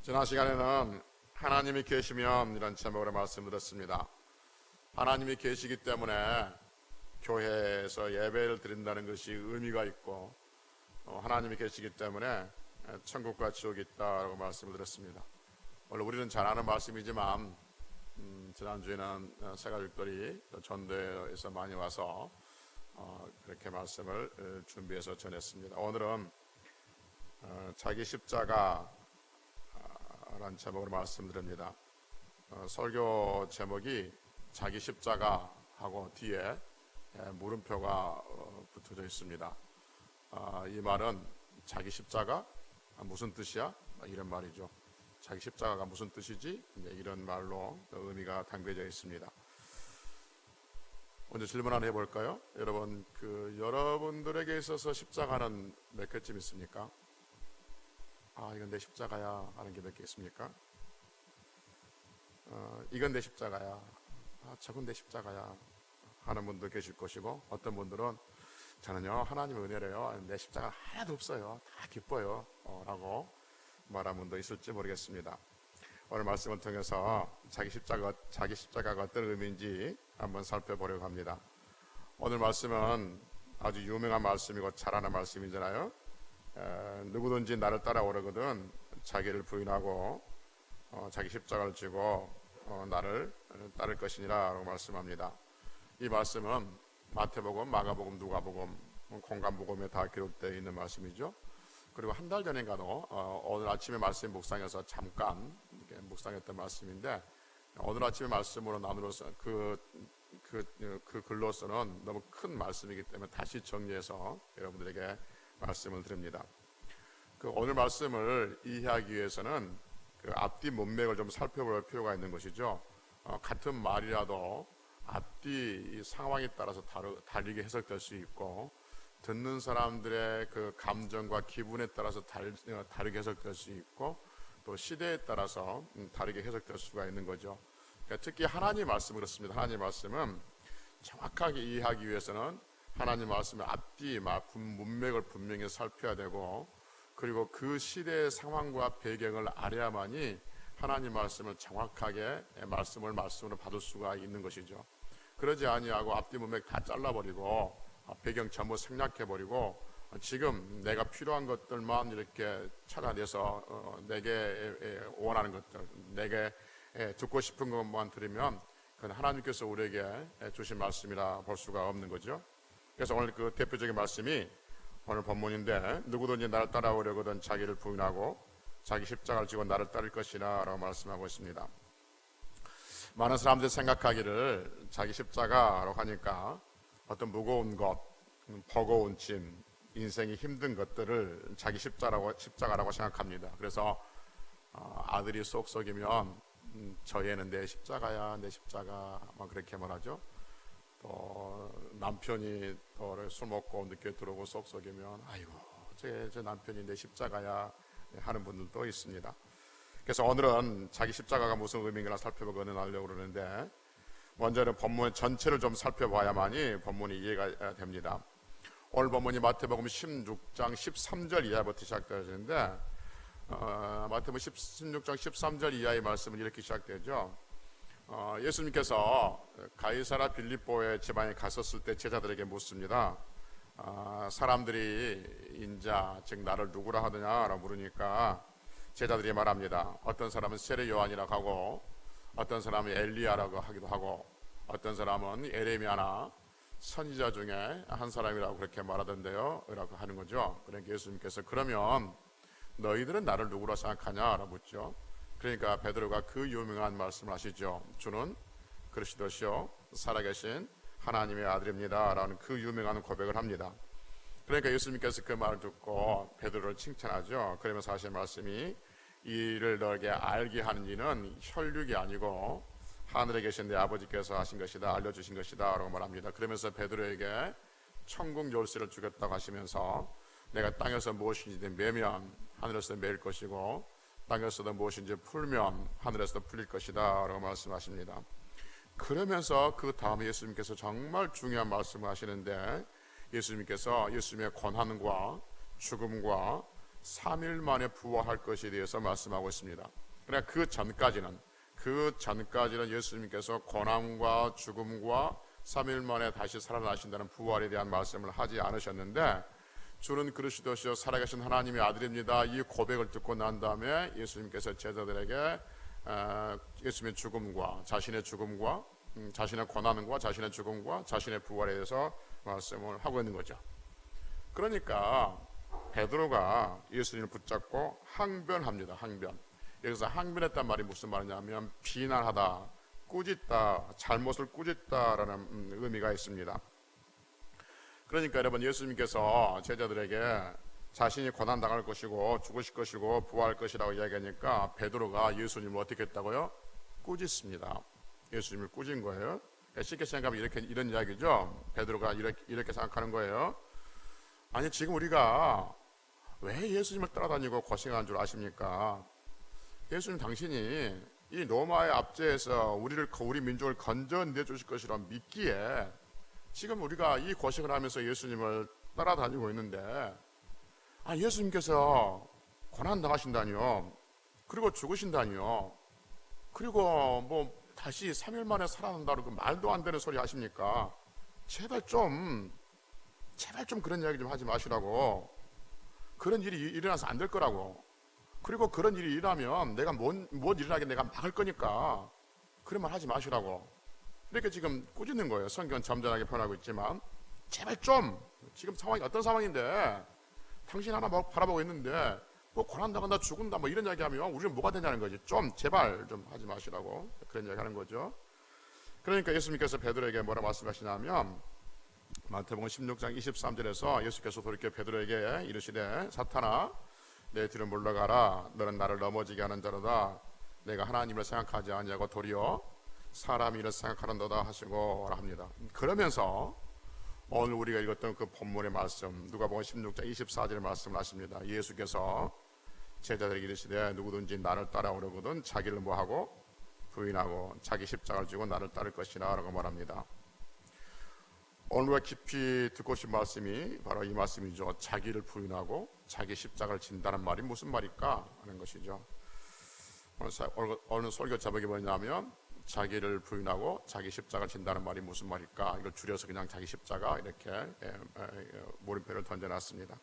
지난 시간에는 하나님이 계시면 이런 제목으로 말씀드렸습니다. 하나님이 계시기 때문에 교회에서 예배를 드린다는 것이 의미가 있고, 하나님이 계시기 때문에 천국과 지옥이 있다고 말씀을 드렸습니다. 원래 우리는 잘 아는 말씀이지만 지난주에는 새가족들이 전도에서 많이 와서 그렇게 말씀을 준비해서 전했습니다. 오늘은 자기 십자가라는 제목으로 말씀드립니다. 설교 제목이 자기 십자가하고 뒤에 물음표가 붙어져 있습니다. 이 말은 자기 십자가 무슨 뜻이야? 이런 말이죠. 자기 십자가가 무슨 뜻이지? 이런 말로 의미가 담겨져 있습니다. 먼저 질문 하나 해볼까요? 여러분, 여러분들에게 있어서 십자가는 몇 개쯤 있습니까? 이건 내 십자가야 하는 게 몇 개 있습니까? 이건 내 십자가야, 저건 내 십자가야 하는 분도 계실 것이고, 어떤 분들은 저는요 하나님의 은혜래요, 내 십자가 하나도 없어요, 다 기뻐요 라고 말하는 분도 있을지 모르겠습니다. 오늘 말씀을 통해서 자기 십자가가 어떤 의미인지 한번 살펴보려고 합니다. 오늘 말씀은 아주 유명한 말씀이고 잘 아는 말씀이잖아요. 누구든지 나를 따라오려거든 자기를 부인하고 자기 십자가를 지고 나를 따를 것이니라 라고 말씀합니다. 이 말씀은 마태복음, 마가복음, 누가복음, 공간복음에 다 기록되어 있는 말씀이죠. 그리고 한 달 전인가도 오늘 아침에 말씀 묵상해서 잠깐 묵상했던 말씀인데, 오늘 아침에 말씀으로 나누어서 그 글로서는 너무 큰 말씀이기 때문에 다시 정리해서 여러분들에게 말씀을 드립니다. 오늘 말씀을 이해하기 위해서는 앞뒤 문맥을 좀 살펴볼 필요가 있는 것이죠. 같은 말이라도 앞뒤 상황에 따라서 다르게 해석될 수 있고, 듣는 사람들의 그 감정과 기분에 따라서 다르게 해석될 수 있고, 또 시대에 따라서 다르게 해석될 수가 있는 거죠. 그러니까 특히 하나님 말씀은 그렇습니다. 하나님 말씀은 정확하게 이해하기 위해서는 하나님 말씀의 앞뒤 문맥을 분명히 살펴야 되고, 그리고 그 시대의 상황과 배경을 알아야만이 하나님 말씀을 정확하게 말씀으로 받을 수가 있는 것이죠. 그러지 아니하고 앞뒤 문맥 다 잘라버리고 배경 전부 생략해버리고 지금 내가 필요한 것들만 이렇게 찾아내서 내게 원하는 것들, 내게 듣고 싶은 것만 들으면 그건 하나님께서 우리에게 주신 말씀이라 볼 수가 없는 거죠. 그래서 오늘 그 대표적인 말씀이 오늘 본문인데, 누구든지 나를 따라오려거든 자기를 부인하고 자기 십자가를 지고 나를 따를 것이라 라고 말씀하고 있습니다. 많은 사람들이 생각하기를 자기 십자가라고 하니까 어떤 무거운 것, 버거운 짐, 인생이 힘든 것들을 자기 십자가라고 생각합니다. 그래서 아들이 쏙쏙이면 저 애는 내 십자가야, 내 십자가 막 그렇게 말하죠. 또 남편이 또 술 먹고 늦게 들어오고 쏙쏙이면 아이고 제 남편이 내 십자가야 하는 분들도 있습니다. 그래서 오늘은 자기 십자가가 무슨 의미인가 살펴보고 은혜하려고 그러는데, 먼저는 본문 전체를 좀 살펴봐야만이 본문이 이해가 됩니다. 오늘 본문이 마태복음 16장 13절 이하부터 시작되어지는데, 마태복음 16장 13절 이하의 말씀은 이렇게 시작되죠. 예수님께서 가이사라 빌립보의 지방에 갔었을 때 제자들에게 묻습니다. 사람들이 인자 즉 나를 누구라 하느냐라고 물으니까 제자들이 말합니다. 어떤 사람은 세례 요한이라고 하고, 어떤 사람은 엘리야라고 하기도 하고, 어떤 사람은 에레미야나 선지자 중에 한 사람이라고 그렇게 말하던데요 라고 하는 거죠. 그러니까 예수님께서 그러면 너희들은 나를 누구라 생각하냐라고 묻죠. 그러니까 베드로가 그 유명한 말씀을 하시죠. 주는 그리스도시요 살아계신 하나님의 아들입니다 라는 그 유명한 고백을 합니다. 그러니까 예수님께서 그 말을 듣고 베드로를 칭찬하죠. 그러면서 하신 말씀이, 이를 너에게 알게 하는 이는 혈육이 아니고 하늘에 계신 내 아버지께서 하신 것이다, 알려주신 것이다 라고 말합니다. 그러면서 베드로에게 천국 열쇠를 주겠다고 하시면서, 내가 땅에서 무엇인지 매면 하늘에서 매일 것이고, 땅에서도 무엇인지 풀면 하늘에서 풀릴 것이다 라고 말씀하십니다. 그러면서 그 다음에 예수님께서 정말 중요한 말씀을 하시는데, 예수님께서 예수님의 고난과 죽음과 3일 만에 부활할 것에 대해서 말씀하고 있습니다. 그러나 그 전까지는 예수님께서 고난과 죽음과 3일 만에 다시 살아나신다는 부활에 대한 말씀을 하지 않으셨는데, 주는 그리스도시요 살아계신 하나님의 아들입니다, 이 고백을 듣고 난 다음에 예수님께서 제자들에게 예수님의 죽음과 자신의 죽음과 자신의 고난과 자신의 죽음과 자신의 부활에 대해서 말씀을 하고 있는 거죠. 그러니까 베드로가 예수님을 붙잡고 항변합니다. 여기서 항변했단 말이 무슨 말이냐면 비난하다, 꾸짖다, 잘못을 꾸짖다라는 의미가 있습니다. 그러니까 여러분, 예수님께서 제자들에게 자신이 고난당할 것이고 죽으실 것이고 부활할 것이라고 이야기하니까 베드로가 예수님을 어떻게 했다고요? 꾸짖습니다. 예수님을 꾸짖은 거예요. 쉽게 생각하면 이런 이야기죠. 베드로가 이렇게 생각하는 거예요. 아니, 지금 우리가 왜 예수님을 따라다니고 고생하는 줄 아십니까? 예수님, 당신이 이 로마의 압제에서 우리 민족을 건져내 주실 것이라 믿기에 지금 우리가 이 고생을 하면서 예수님을 따라다니고 있는데, 예수님께서 고난 당하신다니요, 그리고 죽으신다니요, 그리고 뭐 다시 3일 만에 살아난다고 그 말도 안 되는 소리 하십니까? 제발 좀 그런 이야기 좀 하지 마시라고. 그런 일이 일어나서 안 될 거라고. 그리고 그런 일이 일어나면 내가 못 일어나게 내가 막을 거니까 그런 말 하지 마시라고. 이렇게 지금 꾸짖는 거예요. 성경은 점잖하게 표현하고 있지만, 제발 좀, 지금 상황이 어떤 상황인데 당신 하나 바라보고 있는데 뭐 고난당한다, 죽은다, 뭐 이런 이야기 하면 우리는 뭐가 되냐는 거지. 좀 제발 좀 하지 마시라고 그런 이야기 하는 거죠. 그러니까 예수님께서 베드로에게 뭐라 말씀하시냐면, 마태복음 16장 23절에서 예수께서 돌이켜 베드로에게 이르시되, 사탄아, 내 뒤로 물러가라. 너는 나를 넘어지게 하는 자로다. 내가 하나님을 생각하지 아니하고 도리어 사람 일을 생각하는도다 하시고 합니다. 그러면서 오늘 우리가 읽었던 그 본문의 말씀, 누가복음 16장 24절의 말씀을 하십니다. 예수께서 제자들에게 이르시되, 누구든지 나를 따라오려거든 자기를 뭐하고 부인하고 자기 십자가를 지고 나를 따를 것이라 라고 말합니다. 오늘 우리가 깊이 듣고 싶은 말씀이 바로 이 말씀이죠. 자기를 부인하고 자기 십자가를 진다는 말이 무슨 말일까 하는 것이죠. 오늘 설교 제목이 뭐냐면, 자기를 부인하고 자기 십자가를 진다는 말이 무슨 말일까? 이걸 줄여서 그냥 자기 십자가 이렇게 물음표를 던져놨습니다.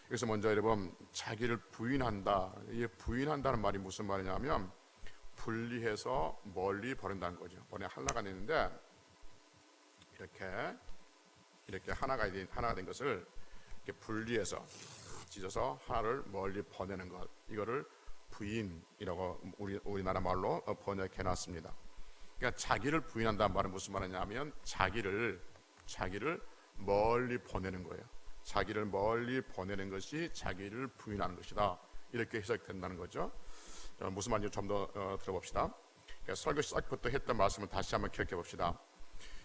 그래서 먼저 여러분, 자기를 부인한다. 이 부인한다는 말이 무슨 말이냐면 분리해서 멀리 버린다는 거죠. 원래 하나가 있는데 이렇게 하나가 된 것을 이렇게 분리해서 찢어서 하나를 멀리 보내는 것, 이거를 부인이라고 우리나라 말로 번역해 놨습니다. 그러니까 자기를 부인한다는 말은 무슨 말이냐면 자기를 멀리 보내는 거예요. 자기를 멀리 보내는 것이 자기를 부인하는 것이다. 이렇게 해석된다는 거죠. 무슨 말인지 좀 더 들어봅시다. 그러니까 설교 시작부터 했던 말씀을 다시 한번 기억해 봅시다.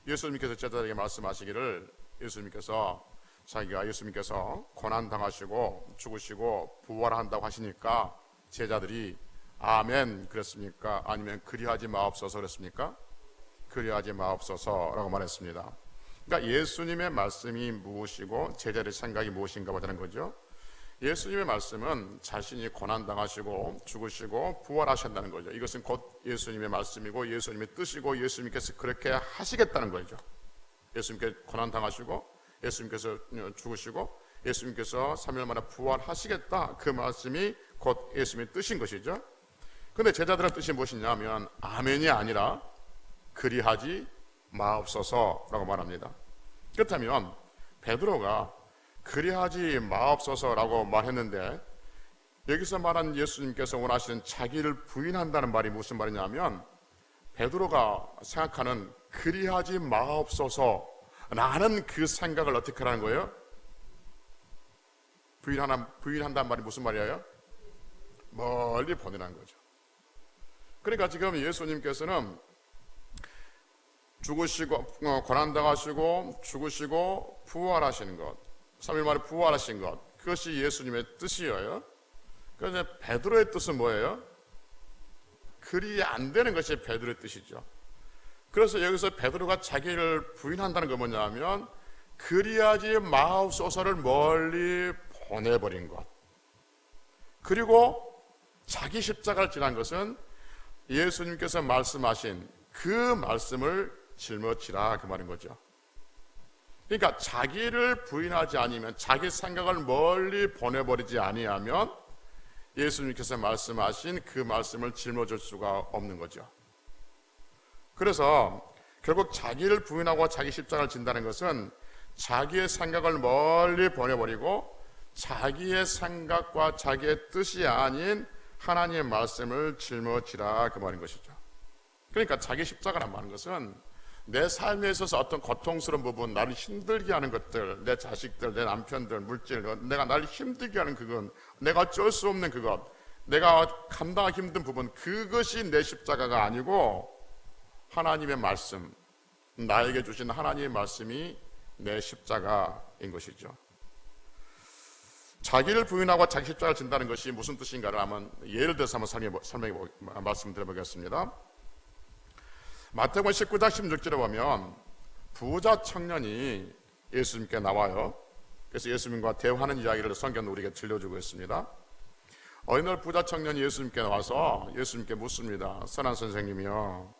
예수님께서 제자들에게 말씀하시기를, 예수님께서 고난 당하시고 죽으시고 부활한다고 하시니까 제자들이 아멘 그랬습니까? 아니면 그리하지 마옵소서 그랬습니까? 그리하지 마옵소서라고 말했습니다. 그러니까 예수님의 말씀이 무엇이고 제자들의 생각이 무엇인가 보자는 거죠. 예수님의 말씀은 자신이 고난 당하시고 죽으시고 부활하신다는 거죠. 이것은 곧 예수님의 말씀이고 예수님의 뜻이고 예수님께서 그렇게 하시겠다는 거죠. 예수님께서 고난 당하시고 예수님께서 죽으시고 예수님께서 3일 만에 부활하시겠다, 그 말씀이 곧 예수님의 뜻인 것이죠. 그런데 제자들의 뜻이 무엇이냐면 아멘이 아니라 그리하지 마옵소서라고 말합니다. 그렇다면 베드로가 그리하지 마옵소서라고 말했는데, 여기서 말한 예수님께서 원하시는 자기를 부인한다는 말이 무슨 말이냐면, 베드로가 생각하는 그리하지 마옵소서라는 그 생각을 어떻게 하라는 거예요? 부인한다는 말이 무슨 말이에요? 멀리 보내라는 거죠. 그러니까 지금 예수님께서는 죽으시고 고난당하시고 죽으시고 부활하시는 것, 3일 만에 부활하신 것, 그것이 예수님의 뜻이에요. 그런데 베드로의 뜻은 뭐예요? 그리 안 되는 것이 베드로의 뜻이죠. 그래서 여기서 베드로가 자기를 부인한다는 건 뭐냐면 그리하지 마옵소서를 멀리 보내버린 것, 그리고 자기 십자가를 지난 것은 예수님께서 말씀하신 그 말씀을 짊어지라 그 말인 거죠. 그러니까 자기를 부인하지 않으면, 자기 생각을 멀리 보내버리지 아니하면 예수님께서 말씀하신 그 말씀을 짊어질 수가 없는 거죠. 그래서 결국 자기를 부인하고 자기 십자가를 진다는 것은 자기의 생각을 멀리 보내버리고 자기의 생각과 자기의 뜻이 아닌 하나님의 말씀을 짊어지라 그 말인 것이죠. 그러니까 자기 십자가란 말인 것은 내 삶에 있어서 어떤 고통스러운 부분, 나를 힘들게 하는 것들, 내 자식들, 내 남편들, 물질, 내가 나를 힘들게 하는 그건, 내가 어쩔 수 없는 그것, 내가 감당하기 힘든 부분, 그것이 내 십자가가 아니고 하나님의 말씀, 나에게 주신 하나님의 말씀이 내 십자가인 것이죠. 자기를 부인하고 자기 십자가를 진다는 것이 무슨 뜻인가를 한번 예를 들어서 한번 말씀드려보겠습니다. 마태복음 19장 16절에 보면 부자 청년이 예수님께 나와요. 그래서 예수님과 대화하는 이야기를 성경은 우리에게 들려주고 있습니다. 어느 날 부자 청년이 예수님께 나와서 예수님께 묻습니다. 선한 선생님이요,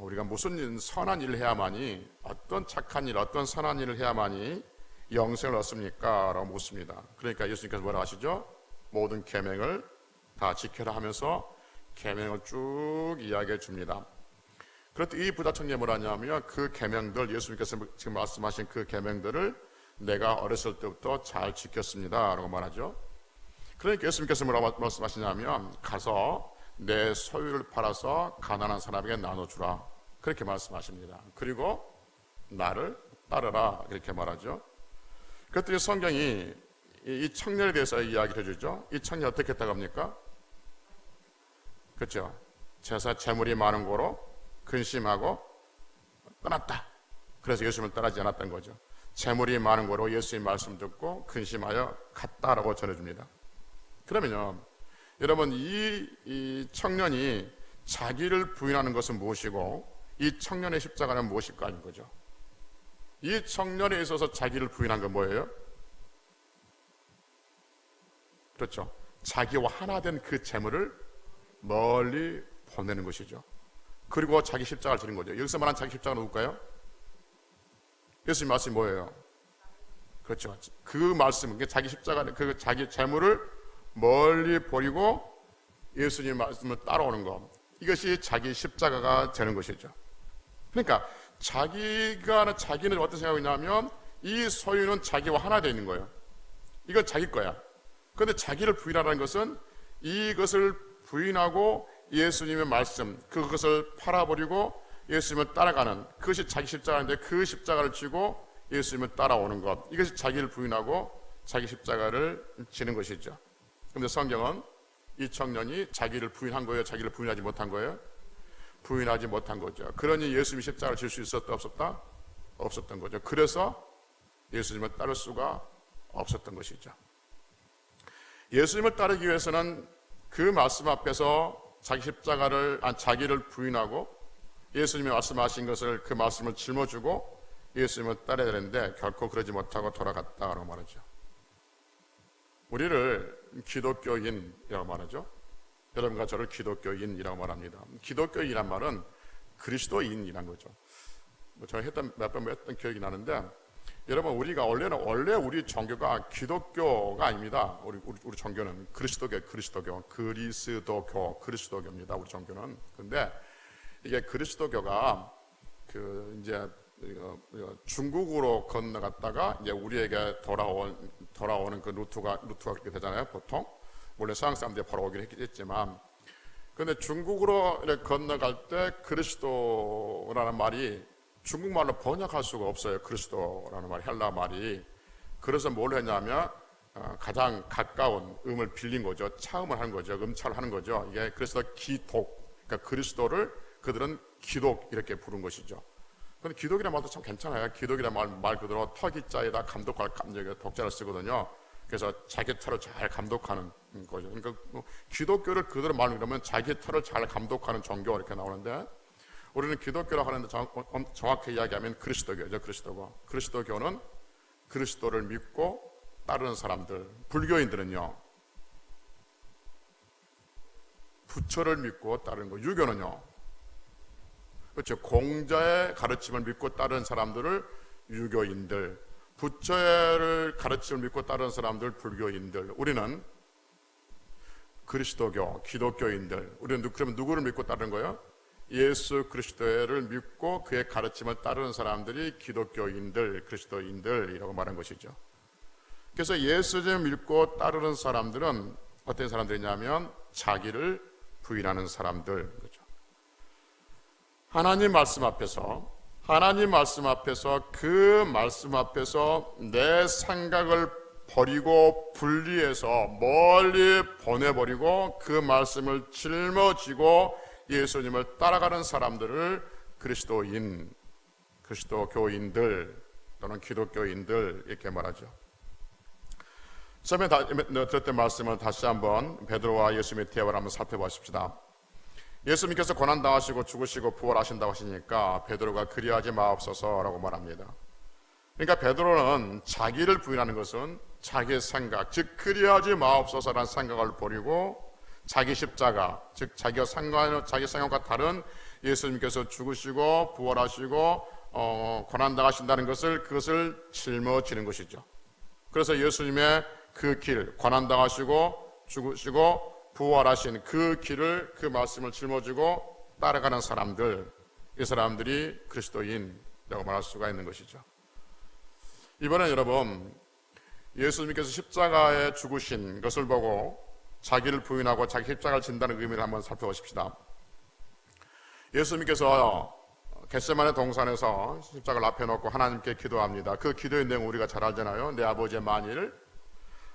우리가 무슨 선한 일을 해야만이, 어떤 착한 일, 어떤 선한 일을 해야만이 영생을 얻습니까? 라고 묻습니다. 그러니까 예수님께서 뭐라 하시죠? 모든 계명을 다 지켜라 하면서 계명을 쭉 이야기해 줍니다. 그런데 이 부자 청년이 뭐라 하냐면 그 계명들, 예수님께서 지금 말씀하신 그 계명들을 내가 어렸을 때부터 잘 지켰습니다 라고 말하죠. 그러니까 예수님께서 뭐라고 말씀하시냐면 가서 내 소유를 팔아서 가난한 사람에게 나눠주라 그렇게 말씀하십니다. 그리고 나를 따르라 이렇게 말하죠. 그랬더니 성경이 이 청년에 대해서 이야기를 해주죠. 이 청년이 어떻게 했다고 합니까? 그렇죠. 재물이 많은 고로 근심하고 떠났다. 그래서 예수님을 따르지 않았던 거죠. 재물이 많은 고로 예수님 말씀 듣고 근심하여 갔다라고 전해줍니다. 그러면요, 여러분 이 청년이 자기를 부인하는 것은 무엇이고 이 청년의 십자가는 무엇일까 하는 거죠. 이 청년에 있어서 자기를 부인한 건 뭐예요? 그렇죠. 자기와 하나 된 그 재물을 멀리 보내는 것이죠. 그리고 자기 십자가를 지는 거죠. 여기서 말한 자기 십자가는 누굴까요? 예수님 말씀이 뭐예요? 그렇죠. 그 말씀, 자기 십자가는 그 자기 재물을 멀리 버리고 예수님 말씀을 따라오는 것, 이것이 자기 십자가가 되는 것이죠. 그러니까 자기는 어떤 생각이 있냐면 이 소유는 자기와 하나 되어 있는 거예요. 이건 자기 거야. 그런데 자기를 부인하라는 것은 이것을 부인하고 예수님의 말씀, 그것을 팔아버리고 예수님을 따라가는, 그것이 자기 십자가인데 그 십자가를 지고 예수님을 따라오는 것, 이것이 자기를 부인하고 자기 십자가를 지는 것이죠. 그런데 성경은 이 청년이 자기를 부인한 거예요? 자기를 부인하지 못한 거예요? 부인하지 못한 거죠. 그러니 예수님이 십자가를 질 수 있었다 없었다? 없었던 거죠. 그래서 예수님을 따를 수가 없었던 것이죠. 예수님을 따르기 위해서는 그 말씀 앞에서 자기를 부인하고 예수님이 말씀하신 것을, 그 말씀을 짊어지고 예수님을 따라야 되는데 결코 그러지 못하고 돌아갔다라고 말하죠. 우리를 기독교인이라고 말하죠. 여러분과 저를 기독교인이라고 말합니다. 기독교인이란 말은 그리스도인이란 거죠. 제가 몇 번 했던 기억이 나는데, 여러분 우리가 원래 우리 종교가 기독교가 아닙니다. 우리 종교는 그리스도교입니다. 우리 종교는. 근데 이게 그리스도교가 이제 중국으로 건너갔다가 이제 우리에게 돌아오는 그 루트가 그렇게 되잖아요. 보통 원래 서양 사람들이 바로 오긴 했지만, 그런데 중국으로 건너갈 때 그리스도라는 말이 중국말로 번역할 수가 없어요. 그리스도라는 말이, 헬라 말이. 그래서 뭘 했냐면 가장 가까운 음을 빌린 거죠. 차음을 하는 거죠. 음차를 하는 거죠. 이게 그래서 기독, 그러니까 그리스도를 그들은 기독 이렇게 부른 것이죠. 근데 기독이라는 말도 참 괜찮아요. 기독이라는 말 그대로 터기자에다 감독할 독자를 쓰거든요. 그래서 자기 터를 잘 감독하는 거죠. 그러니까 기독교를 그대로 말하면 그러면 자기 터를 잘 감독하는 종교 이렇게 나오는데, 우리는 기독교라고 하는데 정확히 이야기하면 그리스도교죠. 그리스도교는 그리스도를 믿고 따르는 사람들. 불교인들은요, 부처를 믿고 따르는 거. 유교는요, 그렇죠. 공자의 가르침을 믿고 따르는 사람들을 유교인들, 부처의 가르침을 믿고 따르는 사람들 불교인들. 우리는 그리스도교, 기독교인들. 우리는 그러면 누구를 믿고 따르는 거예요? 예수 그리스도를 믿고 그의 가르침을 따르는 사람들이 기독교인들, 그리스도인들이라고 말한 것이죠. 그래서 예수를 믿고 따르는 사람들은 어떤 사람들이냐면 자기를 부인하는 사람들. 그렇죠. 하나님 말씀 앞에서 그 말씀 앞에서 내 생각을 버리고 분리해서 멀리 보내버리고 그 말씀을 짊어지고 예수님을 따라가는 사람들을 그리스도교인들 또는 기독교인들 이렇게 말하죠. 처음에 들었던 말씀을 다시 한번 베드로와 예수님의 대화를 한번 살펴보십시다. 예수님께서 고난당하시고 죽으시고 부활하신다고 하시니까 베드로가 그리하지 마옵소서라고 말합니다. 그러니까 베드로는 자기를 부인하는 것은 자기의 생각, 즉 그리하지 마옵소서라는 생각을 버리고 자기 십자가, 즉 자기 생각과 다른 예수님께서 죽으시고 부활하시고 고난당하신다는 그것을 짊어지는 것이죠. 그래서 예수님의 그 길, 고난당하시고 죽으시고 부활하신 그 길을, 그 말씀을 짊어지고 따라가는 사람들, 이 사람들이 그리스도인이라고 말할 수가 있는 것이죠. 이번에 여러분, 예수님께서 십자가에 죽으신 것을 보고 자기를 부인하고 자기 십자가를 진다는 의미를 한번 살펴보십시다. 예수님께서 겟세마네 동산에서 십자가를 앞에 놓고 하나님께 기도합니다. 그 기도의 내용 우리가 잘 알잖아요. 내 아버지의 만일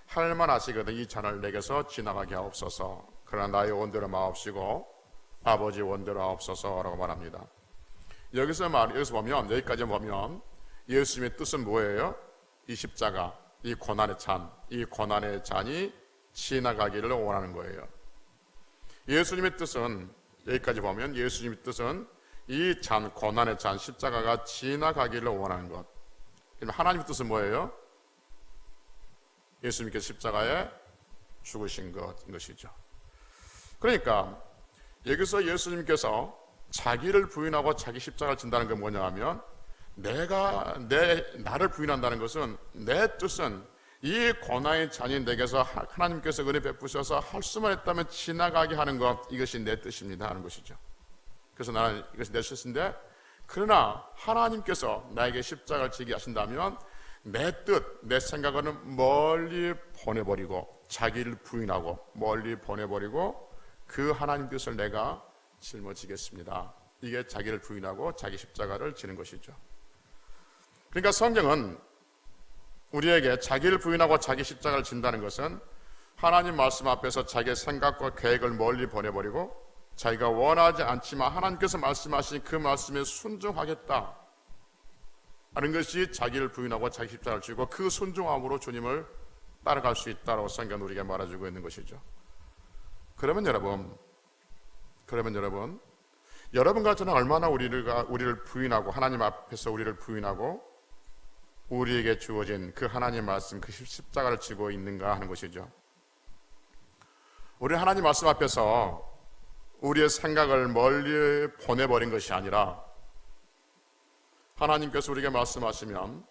할 만하시거든 이 잔을 내게서 지나가게 하옵소서. 그러나 나의 원대로 마옵시고 아버지 원대로 하옵소서라고 말합니다. 여기서 보면, 여기까지 보면 예수님의 뜻은 뭐예요? 이 십자가, 이 고난의 잔이 지나가기를 원하는 거예요. 예수님의 뜻은, 여기까지 보면 예수님의 뜻은 이 잔, 고난의 잔, 십자가가 지나가기를 원하는 것. 그럼 하나님의 뜻은 뭐예요? 예수님께서 십자가에 죽으신 것이죠. 그러니까 여기서 예수님께서 자기를 부인하고 자기 십자가를 진다는 게 뭐냐 하면, 나를 부인한다는 것은, 내 뜻은 이 고난의 잔이 내게서 하나님께서 은혜 베푸셔서 할 수만 있다면 지나가게 하는 것, 이것이 내 뜻입니다 하는 것이죠. 그래서 나는 이것이 내 뜻인데, 그러나 하나님께서 나에게 십자가를 지게 하신다면 내 뜻, 내 생각은 멀리 보내버리고 자기를 부인하고 멀리 보내버리고 그 하나님 뜻을 내가 짊어지겠습니다. 이게 자기를 부인하고 자기 십자가를 지는 것이죠. 그러니까 성경은 우리에게 자기를 부인하고 자기 십자가를 진다는 것은 하나님 말씀 앞에서 자기의 생각과 계획을 멀리 보내버리고 자기가 원하지 않지만 하나님께서 말씀하신 그 말씀에 순종하겠다 하는 것이 자기를 부인하고 자기 십자가를 지고 그 순종함으로 주님을 따라갈 수 있다고 성경은 우리에게 말해주고 있는 것이죠. 그러면 여러분과 저는 얼마나 우리를 부인하고 하나님 앞에서 우리를 부인하고 우리에게 주어진 그 하나님 말씀, 그 십자가를 지고 있는가 하는 것이죠. 우리 하나님 말씀 앞에서 우리의 생각을 멀리 보내버린 것이 아니라 하나님께서 우리에게 말씀하시면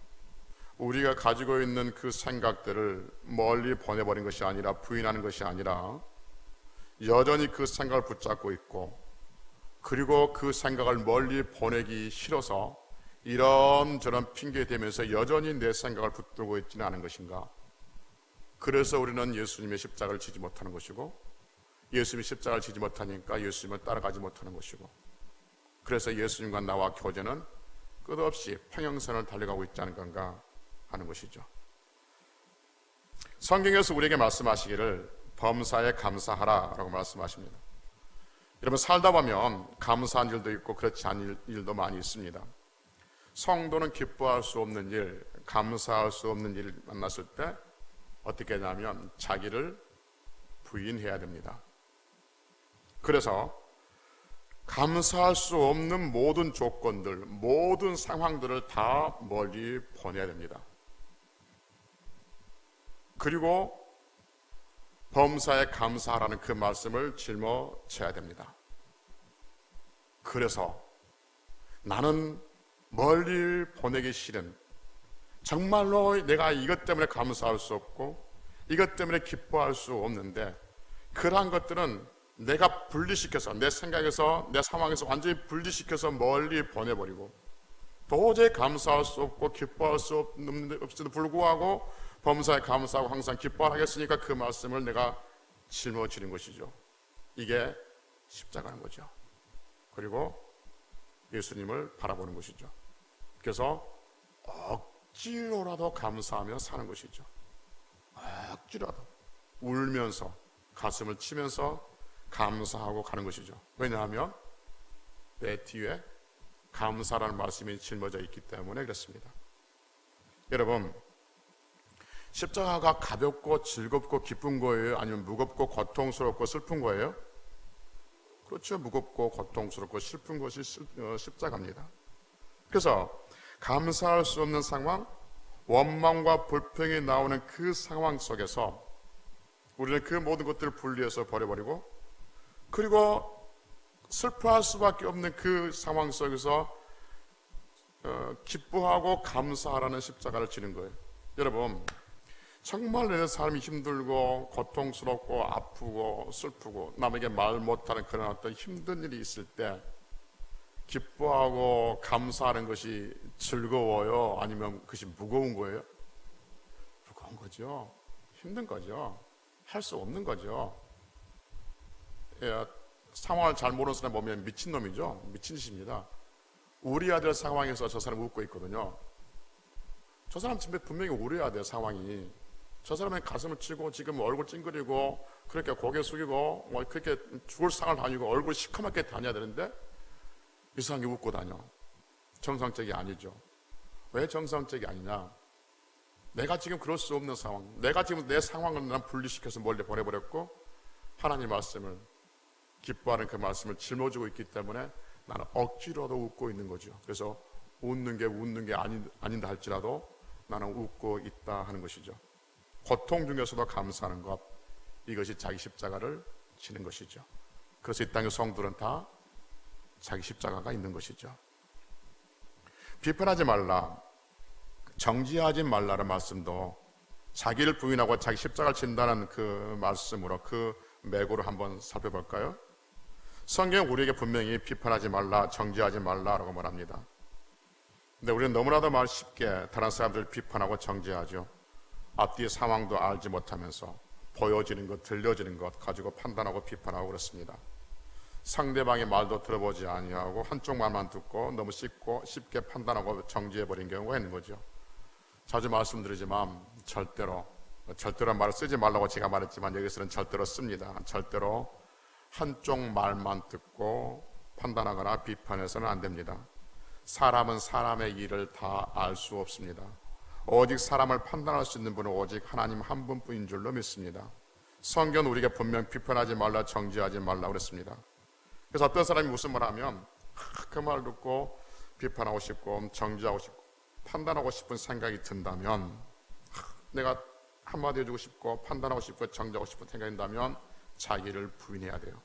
우리가 가지고 있는 그 생각들을 멀리 보내버린 것이 아니라, 부인하는 것이 아니라 여전히 그 생각을 붙잡고 있고, 그리고 그 생각을 멀리 보내기 싫어서 이런저런 핑계 대면서 여전히 내 생각을 붙들고 있지는 않은 것인가. 그래서 우리는 예수님의 십자가를 지지 못하는 것이고, 예수님의 십자가를 지지 못하니까 예수님을 따라가지 못하는 것이고, 그래서 예수님과 나와 교제는 끝없이 평행선을 달려가고 있지 않은 건가 하는 것이죠. 성경에서 우리에게 말씀하시기를 범사에 감사하라라고 말씀하십니다. 여러분, 살다 보면 감사한 일도 있고 그렇지 않은 일도 많이 있습니다. 성도는 기뻐할 수 없는 일, 감사할 수 없는 일 만났을 때 어떻게 하냐면 자기를 부인해야 됩니다. 그래서 감사할 수 없는 모든 조건들, 모든 상황들을 다 멀리 보내야 됩니다. 그리고 범사에 감사하라는 그 말씀을 짊어져야 됩니다. 그래서 나는 멀리 보내기 싫은, 정말로 내가 이것 때문에 감사할 수 없고 이것 때문에 기뻐할 수 없는데, 그러한 것들은 내가 분리시켜서 내 생각에서 내 상황에서 완전히 분리시켜서 멀리 보내버리고 도저히 감사할 수 없고 기뻐할 수 없음에도 불구하고 범사에 감사하고 항상 기뻐하겠으니까 그 말씀을 내가 짊어지는 것이죠. 이게 십자가인 거죠. 그리고 예수님을 바라보는 것이죠. 그래서 억지로라도 감사하며 사는 것이죠. 억지로라도 울면서 가슴을 치면서 감사하고 가는 것이죠. 왜냐하면 내 뒤에 감사라는 말씀이 짊어져 있기 때문에 그렇습니다. 여러분, 십자가가 가볍고 즐겁고 기쁜 거예요? 아니면 무겁고 고통스럽고 슬픈 거예요? 그렇죠. 무겁고 고통스럽고 슬픈 것이 십자가입니다. 그래서 감사할 수 없는 상황, 원망과 불평이 나오는 그 상황 속에서 우리는 그 모든 것들을 분리해서 버려버리고, 그리고 슬퍼할 수밖에 없는 그 상황 속에서 기뻐하고 감사하라는 십자가를 지는 거예요. 여러분, 정말 내 삶이 힘들고 고통스럽고 아프고 슬프고 남에게 말 못하는 그런 어떤 힘든 일이 있을 때 기뻐하고 감사하는 것이 즐거워요? 아니면 그것이 무거운 거예요? 무거운 거죠. 힘든 거죠. 할 수 없는 거죠. 상황을 잘 모르는 사람 보면 미친놈이죠. 미친 짓입니다. 우리 아들 상황에서 저 사람 웃고 있거든요. 저 사람 집에 분명히 우려야 돼요. 상황이. 저 사람은 가슴을 치고 지금 얼굴 찡그리고 그렇게 고개 숙이고 그렇게 죽을 상을 다니고 얼굴 시커멓게 다녀야 되는데 이 사람이 웃고 다녀. 정상적이 아니죠. 왜 정상적이 아니냐? 내가 지금 그럴 수 없는 상황, 내가 지금 내 상황을 난 분리시켜서 멀리 보내버렸고 하나님 말씀을 기뻐하는 그 말씀을 짊어지고 있기 때문에 나는 억지로도 웃고 있는 거죠. 그래서 웃는 게 아닌다 할지라도 나는 웃고 있다 하는 것이죠. 고통 중에서도 감사하는 것, 이것이 자기 십자가를 지는 것이죠. 그래서 이 땅의 성도들은 다 자기 십자가가 있는 것이죠. 비판하지 말라, 정죄하지 말라는 말씀도 자기를 부인하고 자기 십자가를 진다는 그 말씀으로, 그 맥으로 한번 살펴볼까요? 성경은 우리에게 분명히 비판하지 말라, 정죄하지 말라라고 말합니다. 근데 우리는 너무나도 말 쉽게 다른 사람들을 비판하고 정죄하죠. 앞뒤의 상황도 알지 못하면서 보여지는 것, 들려지는 것 가지고 판단하고 비판하고 그렇습니다. 상대방의 말도 들어보지 아니하고 한쪽 말만 듣고 너무 쉽게 판단하고 정죄해버린 경우가 있는 거죠. 자주 말씀드리지만 절대로 말을 쓰지 말라고 제가 말했지만 여기서는 절대로 씁니다. 절대로 한쪽 말만 듣고 판단하거나 비판해서는 안 됩니다. 사람은 사람의 일을 다 알 수 없습니다. 오직 사람을 판단할 수 있는 분은 오직 하나님 한 분뿐인 줄로 믿습니다. 성경은 우리에게 분명 비판하지 말라, 정죄하지 말라 그랬습니다. 그래서 어떤 사람이 무슨 말 하면 그 말 듣고 비판하고 싶고 정죄하고 싶고 판단하고 싶은 생각이 든다면, 내가 한마디 해주고 싶고 판단하고 싶고 정죄하고 싶은 생각이 든다면 자기를 부인해야 돼요.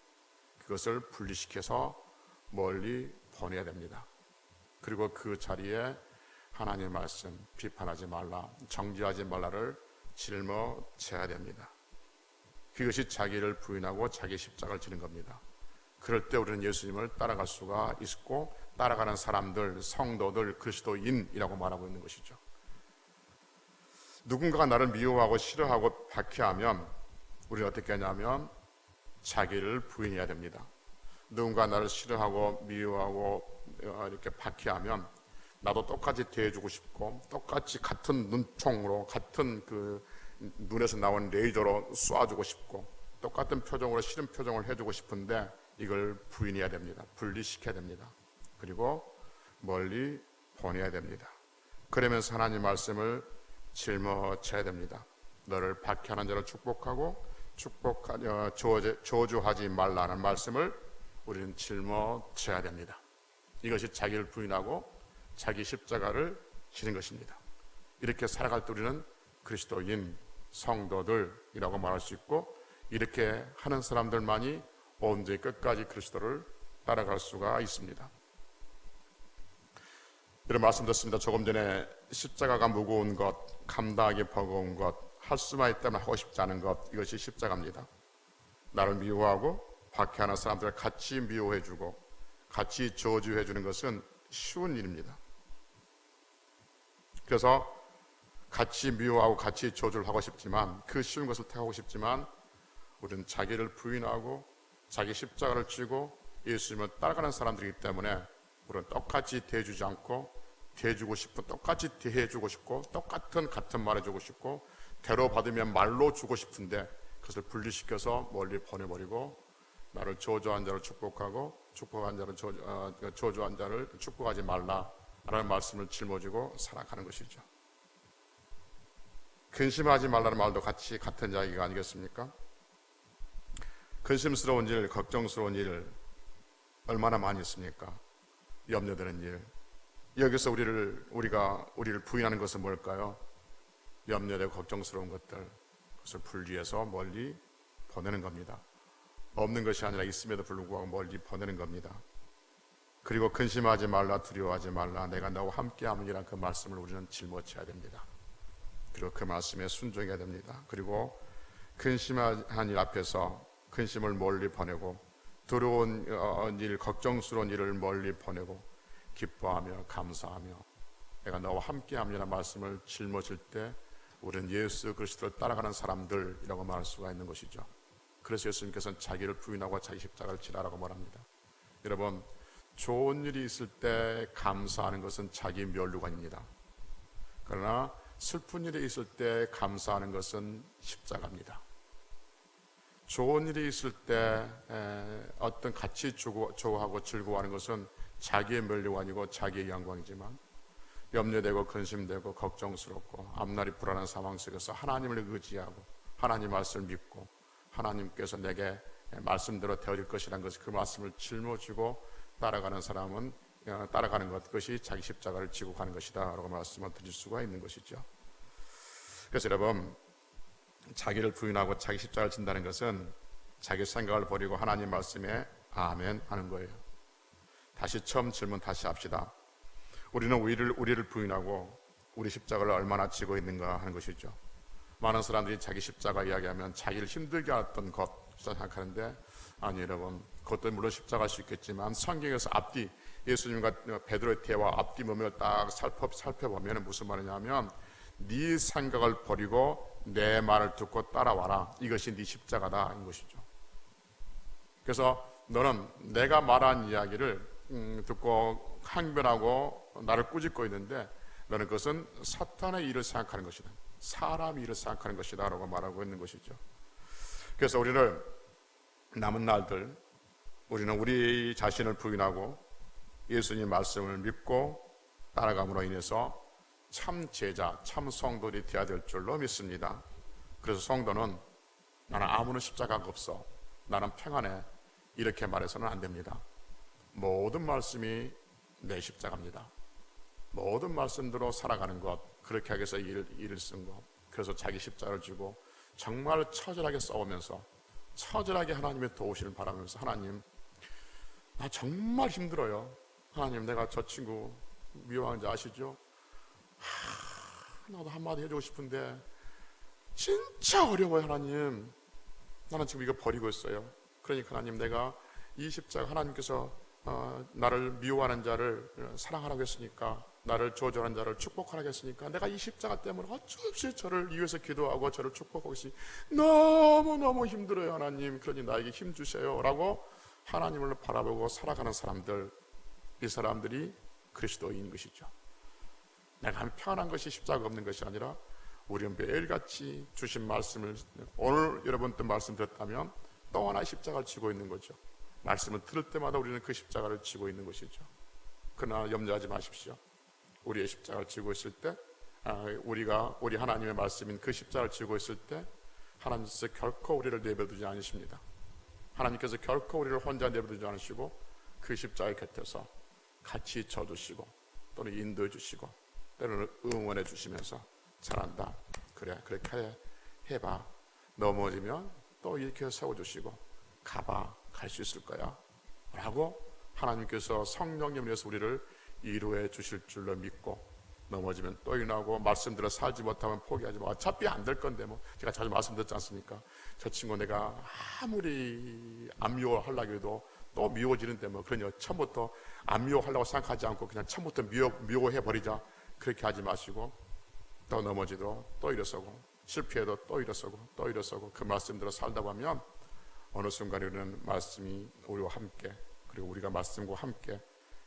그것을 분리시켜서 멀리 보내야 됩니다. 그리고 그 자리에 하나님의 말씀, 비판하지 말라, 정죄하지 말라를 짊어져야 됩니다. 그것이 자기를 부인하고 자기 십자가를 지는 겁니다. 그럴 때 우리는 예수님을 따라갈 수가 있고, 따라가는 사람들, 성도들, 그리스도인이라고 말하고 있는 것이죠. 누군가가 나를 미워하고 싫어하고 박해하면 우리는 어떻게 하냐면 자기를 부인해야 됩니다. 누군가 나를 싫어하고 미워하고 이렇게 박해하면 나도 똑같이 대해주고 싶고, 똑같이 같은 눈총으로, 같은 그 눈에서 나온 레이저로 쏴주고 싶고, 똑같은 표정으로 싫은 표정을 해주고 싶은데 이걸 부인해야 됩니다. 분리시켜야 됩니다. 그리고 멀리 보내야 됩니다. 그러면서 하나님 말씀을 짊어져야 됩니다. 너를 박해하는 자를 축복하고 저주하지 말라는 말씀을 우리는 짊어져야 됩니다. 이것이 자기를 부인하고 자기 십자가를 지는 것입니다. 이렇게 살아갈 때 우리는 그리스도인 성도들이라고 말할 수 있고, 이렇게 하는 사람들만이 온전히 끝까지 그리스도를 따라갈 수가 있습니다. 이런 말씀 드렸습니다. 조금 전에 십자가가 무거운 것, 감당하기 버거운 것, 할 수만 있다면 하고 싶지 않은 것, 이것이 십자가입니다. 나를 미워하고 박해하는 사람들을 같이 미워해주고 같이 저주해주는 것은 쉬운 일입니다. 그래서 같이 미워하고 같이 저주를 하고 싶지만, 그 쉬운 것을 택하고 싶지만, 우리는 자기를 부인하고 자기 십자가를 쥐고 예수님을 따라가는 사람들이기 때문에 우리는 똑같이 대해주지 않고, 대해주고 싶은 똑같이 대해주고 싶고, 같은 말해주고 싶고, 대로 받으면 말로 주고 싶은데 그것을 분리시켜서 멀리 보내버리고, 나를 저주한 자를 축복하고 축복한 자를 저주한 자를 축복하지 말라라는 말씀을 짊어지고 살아가는 것이죠. 근심하지 말라는 말도 같은 이야기가 아니겠습니까? 근심스러운 일, 걱정스러운 일 얼마나 많이 있습니까? 염려되는 일. 여기서 우리를 부인하는 것은 뭘까요? 염려되고 걱정스러운 것들, 그것을 분리해서 멀리 보내는 겁니다. 없는 것이 아니라 있음에도 불구하고 멀리 보내는 겁니다. 그리고 근심하지 말라, 두려워하지 말라, 내가 너와 함께함이라는 그 말씀을 우리는 짊어져야 됩니다. 그리고 그 말씀에 순종해야 됩니다. 그리고 근심한 일 앞에서 근심을 멀리 보내고, 두려운 일, 걱정스러운 일을 멀리 보내고, 기뻐하며 감사하며 내가 너와 함께함이라는 말씀을 짊어질 때 우리는 예수 그리스도를 따라가는 사람들이라고 말할 수가 있는 것이죠. 그래서 예수님께서는 자기를 부인하고 자기 십자가를 지라라고 말합니다. 여러분, 좋은 일이 있을 때 감사하는 것은 자기 면류관입니다. 그러나 슬픈 일이 있을 때 감사하는 것은 십자가입니다. 좋은 일이 있을 때 어떤 같이 좋아하고 즐거워하는 것은 자기의 면류관이고 자기의 영광이지만, 염려되고 근심되고 걱정스럽고 앞날이 불안한 상황 속에서 하나님을 의지하고 하나님 말씀을 믿고 하나님께서 내게 말씀대로 되어질 것이라는 것을, 그 말씀을 짊어지고 따라가는 사람은 따라가는 것, 그것이 자기 십자가를 지고 가는 것이다 라고 말씀을 드릴 수가 있는 것이죠. 그래서 여러분, 자기를 부인하고 자기 십자가를 진다는 것은 자기 생각을 버리고 하나님 말씀에 아멘 하는 거예요. 다시 처음 질문 다시 합시다. 우리는 우리를 부인하고 우리 십자가를 얼마나 지고 있는가 하는 것이죠. 많은 사람들이 자기 십자가 이야기하면 자기를 힘들게 했던 것 생각하는데, 아니 여러분, 그것도 물론 십자가일 수 있겠지만 성경에서 앞뒤, 예수님과 베드로의 대화 앞뒤 문맥을 딱 살펴보면 무슨 말이냐면, 네 생각을 버리고 내 말을 듣고 따라와라, 이것이 네 십자가다 인 것이죠. 그래서 너는 내가 말한 이야기를 듣고 항변하고 나를 꾸짖고 있는데, 너는 그것은 사탄의 일을 생각하는 것이다, 사람의 일을 생각하는 것이다 라고 말하고 있는 것이죠. 그래서 우리는 남은 날들 우리는 우리 자신을 부인하고 예수님 말씀을 믿고 따라감으로 인해서 참 제자, 참 성도들이 되어야 될 줄로 믿습니다. 그래서 성도는 나는 아무런 십자가가 없어, 나는 평안해, 이렇게 말해서는 안 됩니다. 모든 말씀이 내 십자가입니다. 모든 말씀대로 살아가는 것, 그렇게 하기 위해서 일을 쓴 것, 그래서 자기 십자가를 쥐고 정말 처절하게 싸우면서 처절하게 하나님의 도우시를 바라면서, 하나님 나 정말 힘들어요, 하나님 내가 저 친구 미워하는지 아시죠? 나도 한마디 해주고 싶은데 진짜 어려워요, 하나님 나는 지금 이거 버리고 있어요. 그러니까 하나님, 내가 이 십자가, 하나님께서 나를 미워하는 자를 사랑하라고 했으니까, 나를 저주하는 자를 축복하라고 했으니까, 내가 이 십자가 때문에 어쩔 수 없이 저를 위해서 기도하고 저를 축복하고 있으니 너무너무 힘들어요, 하나님 그러니 나에게 힘 주세요 라고 하나님을 바라보고 살아가는 사람들, 이 사람들이 그리스도인인 것이죠. 내가 편한 것이 십자가 없는 것이 아니라, 우리는 매일같이 주신 말씀을, 오늘 여러분들 말씀 들었다면 또 하나의 십자가를 지고 있는 거죠. 말씀을 들을 때마다 우리는 그 십자가를 지고 있는 것이죠. 그러나 염려하지 마십시오. 우리의 십자가를 지고 있을 때, 우리 하나님의 말씀인 그 십자가를 지고 있을 때 하나님께서 결코 우리를 내버려두지 않으십니다. 하나님께서 결코 우리를 혼자 내버려두지 않으시고 그 십자가의 곁에서 같이 져주시고 또는 인도해 주시고 때로는 응원해 주시면서, 잘한다, 그래 그렇게 해봐, 넘어지면 또 이렇게 세워주시고 가봐, 갈 수 있을 거야 라고 하나님께서 성령님을 위해서 우리를 위로해 주실 줄로 믿고, 넘어지면 또 일어나고 말씀대로 살지 못하면 포기하지 마. 어차피 안 될 건데 뭐. 제가 자주 말씀드렸지 않습니까? 저 친구 내가 아무리 안 미워하려고 해도 또 미워지는데 뭐, 그러니 처음부터 안 미워하려고 생각하지 않고 그냥 처음부터 미워해버리자, 그렇게 하지 마시고, 또 넘어지도 또 일어서고 실패해도 또 일어서고 또 일어서고 그 말씀대로 살다 보면 어느 순간 우리는 말씀이 우리와 함께, 그리고 우리가 말씀과 함께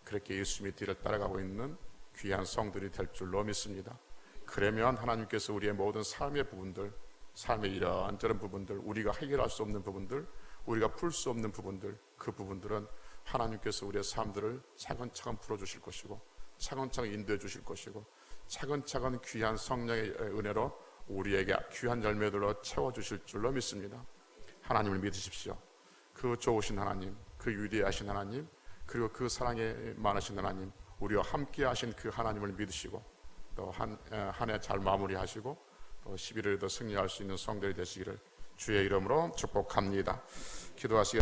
그렇게 예수님의 뒤를 따라가고 있는 귀한 성들이 될 줄로 믿습니다. 그러면 하나님께서 우리의 모든 삶의 부분들, 삶의 이런저런 부분들, 우리가 해결할 수 없는 부분들, 우리가 풀 수 없는 부분들, 그 부분들은 하나님께서 우리의 삶들을 차근차근 풀어주실 것이고, 차근차근 인도해 주실 것이고, 차근차근 귀한 성령의 은혜로 우리에게 귀한 열매들로 채워주실 줄로 믿습니다. 하나님을 믿으십시오. 그 좋으신 하나님, 그 위대하신 하나님, 그리고 그 사랑에 많으신 하나님, 우리와 함께 하신 그 하나님을 믿으시고, 또 한 해 잘 마무리하시고 또 11월에도 승리할 수 있는 성들이 되시기를 주의 이름으로 축복합니다. 기도하시겠습니다.